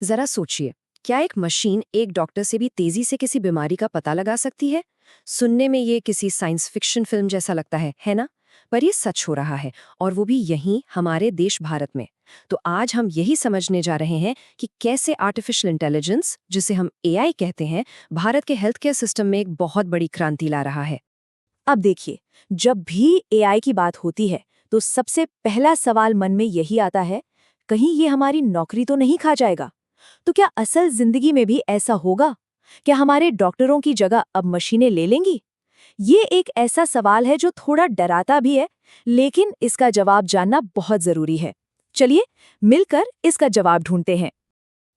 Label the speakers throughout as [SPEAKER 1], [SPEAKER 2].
[SPEAKER 1] जरा सोचिए, क्या एक मशीन एक डॉक्टर से भी तेजी से किसी बीमारी का पता लगा सकती है? सुनने में ये किसी साइंस फिक्शन फिल्म जैसा लगता है ना? पर ये सच हो रहा है, और वो भी यहीं हमारे देश भारत में। तो आज हम यही समझने जा रहे हैं कि कैसे आर्टिफिशियल इंटेलिजेंस, जिसे हम एआई कहते हैं, भारत के हेल्थ केयर सिस्टम में एक बहुत बड़ी क्रांति ला रहा है।
[SPEAKER 2] अब देखिए, जब भी एआई की बात होती है तो सबसे पहला सवाल मन में यही आता है, कहीं ये हमारी नौकरी तो नहीं खा जाएगा? तो क्या असल जिंदगी में भी ऐसा होगा? क्या हमारे डॉक्टरों की जगह अब मशीनें ले लेंगी? ये एक ऐसा सवाल है जो थोड़ा डराता भी है, लेकिन इसका जवाब जानना बहुत जरूरी है। चलिए मिलकर इसका जवाब ढूंढते हैं।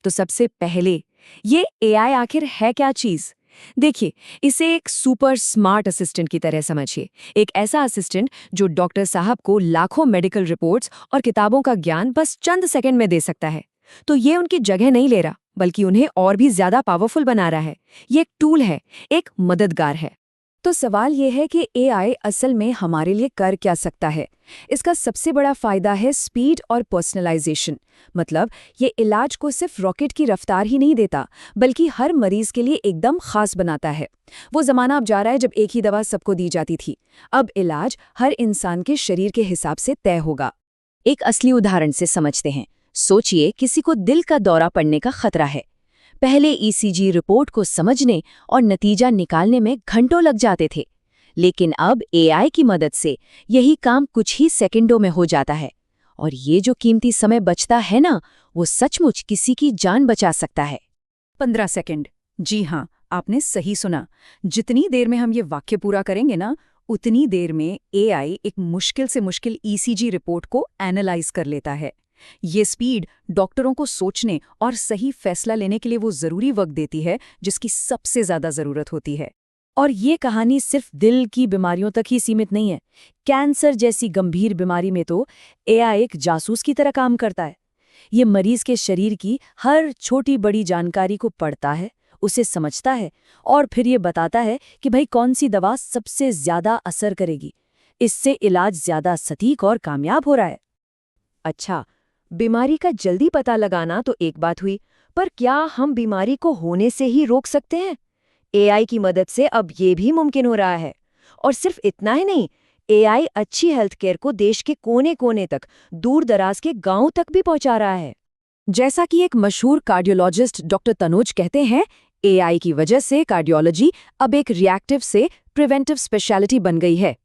[SPEAKER 2] तो सबसे पहले, ये एआई आखिर है क्या चीज? देखिए, इसे एक सुपर स्मार्ट असिस्टेंट की तरह समझिए। एक ऐसा असिस्टेंट जो डॉक्टर साहब को लाखों मेडिकल रिपोर्ट्स और किताबों का ज्ञान बस चंद सेकंड में दे सकता है। तो ये उनकी जगह नहीं ले रहा, बल्कि उन्हें और भी ज्यादा पावरफुल बना रहा है। ये एक टूल है, एक मददगार है। तो सवाल ये है कि एआई असल में हमारे लिए कर क्या सकता है? इसका सबसे बड़ा फायदा है स्पीड और पर्सनलाइजेशन। मतलब ये इलाज को सिर्फ रॉकेट की रफ्तार ही नहीं देता, बल्कि हर मरीज के लिए एकदम खास बनाता है। वो जमाना अब जा रहा है जब एक ही दवा सबको दी जाती थी। अब इलाज हर इंसान के शरीर के हिसाब से तय होगा। एक असली उदाहरण से समझते हैं। सोचिए, किसी को दिल का दौरा पड़ने का खतरा है। पहले ईसीजी रिपोर्ट को समझने और नतीजा निकालने में घंटों लग जाते थे, लेकिन अब एआई की मदद से यही काम कुछ ही सेकंडों में हो जाता है। और ये जो कीमती समय बचता है ना, वो सचमुच किसी की जान बचा सकता है। 15 सेकंड। जी हाँ, आपने सही सुना। जितनी देर में हम ये वाक्य पूरा करेंगे ना, उतनी देर में एआई एक मुश्किल से मुश्किल ईसीजी रिपोर्ट को एनालाइज कर लेता है। ये स्पीड डॉक्टरों को सोचने और सही फैसला लेने के लिए वो जरूरी वक्त देती है जिसकी सबसे ज्यादा जरूरत होती है। और ये कहानी सिर्फ दिल की बीमारियों तक ही सीमित नहीं है। कैंसर जैसी गंभीर बीमारी में तो एआई एक जासूस की तरह काम करता है। ये मरीज के शरीर की हर छोटी बड़ी जानकारी को पढ़ता है, उसे समझता है और फिर ये बताता है कि भाई कौन सी दवा सबसे ज्यादा असर करेगी। इससे इलाज ज्यादा सटीक और कामयाब हो रहा है। अच्छा, बीमारी का जल्दी पता लगाना तो एक बात हुई, पर क्या हम बीमारी को होने से ही रोक सकते हैं? एआई की मदद से अब ये भी मुमकिन हो रहा है। और सिर्फ इतना ही नहीं, एआई अच्छी हेल्थ केयर को देश के कोने कोने तक, दूर दराज के गांव तक भी पहुंचा रहा है। जैसा कि एक मशहूर कार्डियोलॉजिस्ट डॉक्टर तनुज कहते हैं, एआई की वजह से कार्डियोलॉजी अब एक रिएक्टिव से प्रिवेंटिव स्पेशलिटी बन गई है।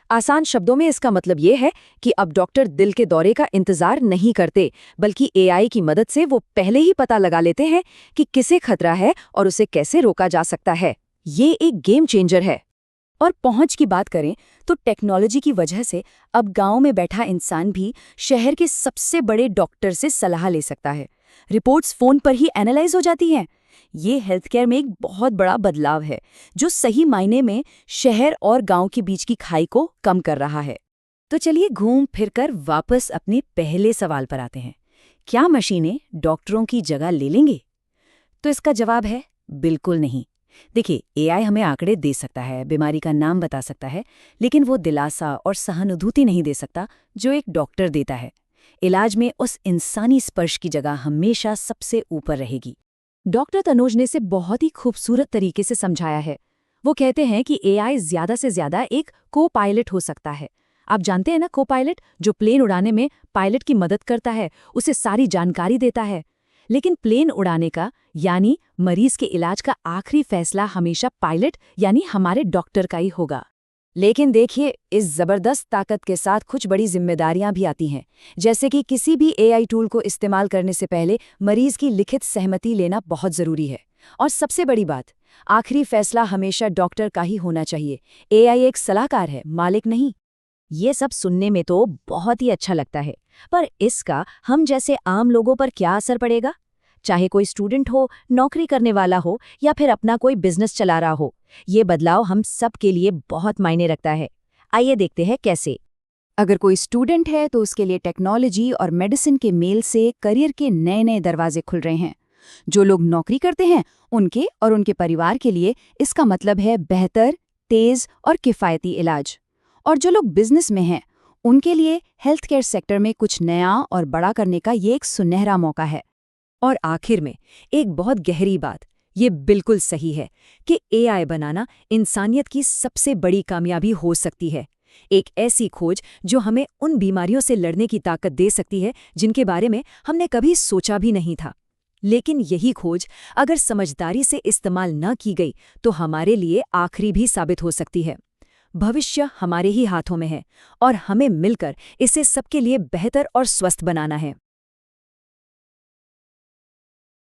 [SPEAKER 2] आसान शब्दों में इसका मतलब ये है कि अब डॉक्टर दिल के दौरे का इंतजार नहीं करते, बल्कि एआई की मदद से वो पहले ही पता लगा लेते हैं कि किसे खतरा है और उसे कैसे रोका जा सकता है। ये एक गेम चेंजर है। और पहुंच की बात करें तो टेक्नोलॉजी की वजह से अब गांव में बैठा इंसान भी शहर के सबसे बड़े डॉक्टर से सलाह ले सकता है। रिपोर्ट्स फोन पर ही एनालाइज हो जाती हैं। ये हेल्थ केयर में एक बहुत बड़ा बदलाव है, जो सही मायने में शहर और गांव के बीच की खाई को कम कर रहा है। तो चलिए घूम फिरकर वापस अपने पहले सवाल पर आते हैं। क्या मशीनें डॉक्टरों की जगह ले लेंगे? तो इसका जवाब है बिल्कुल नहीं। देखिए, एआई हमें आंकड़े दे सकता है, बीमारी का नाम बता सकता है, लेकिन वो दिलासा और सहानुभूति नहीं दे सकता जो एक डॉक्टर देता है। इलाज में उस इंसानी स्पर्श की जगह हमेशा सबसे ऊपर रहेगी। डॉक्टर तनुज ने इसे बहुत ही खूबसूरत तरीके से समझाया है। वो कहते हैं कि एआई ज्यादा से ज्यादा एक को पायलट हो सकता है। आप जानते हैं ना, को पायलट जो प्लेन उड़ाने में पायलट की मदद करता है, उसे सारी जानकारी देता है। लेकिन प्लेन उड़ाने का यानी मरीज के इलाज का आखिरी फैसला हमेशा पायलट यानी हमारे डॉक्टर का ही होगा। लेकिन देखिए, इस जबरदस्त ताकत के साथ कुछ बड़ी जिम्मेदारियां भी आती हैं, जैसे कि किसी भी एआई टूल को इस्तेमाल करने से पहले मरीज की लिखित सहमति लेना बहुत जरूरी है। और सबसे बड़ी बात, आखिरी फैसला हमेशा डॉक्टर का ही होना चाहिए। एआई एक सलाहकार है, मालिक नहीं। ये सब सुनने में तो बहुत ही अच्छा लगता है, पर इसका हम जैसे आम लोगों पर क्या असर पड़ेगा? चाहे कोई स्टूडेंट हो, नौकरी करने वाला हो या फिर अपना कोई बिजनेस चला रहा हो, ये बदलाव हम सब के लिए बहुत मायने रखता है। आइए देखते हैं कैसे। अगर कोई स्टूडेंट है तो उसके लिए टेक्नोलॉजी और मेडिसिन के मेल से करियर के नए नए दरवाजे खुल रहे हैं। जो लोग नौकरी करते हैं, उनके और उनके परिवार के लिए इसका मतलब है बेहतर, तेज और किफ़ायती इलाज। और जो लोग बिजनेस में हैं, उनके लिए हेल्थ केयर सेक्टर में कुछ नया और बड़ा करने का ये एक सुनहरा मौका है। और आखिर में एक बहुत गहरी बात, ये बिल्कुल सही है कि एआई बनाना इंसानियत की सबसे बड़ी कामयाबी हो सकती है। एक ऐसी खोज जो हमें उन बीमारियों से लड़ने की ताकत दे सकती है जिनके बारे में हमने कभी सोचा भी नहीं था। लेकिन यही खोज अगर समझदारी से इस्तेमाल न की गई तो हमारे लिए आखिरी भी साबित हो सकती है। भविष्य हमारे ही हाथों में है और हमें मिलकर इसे सबके लिए बेहतर और स्वस्थ बनाना है।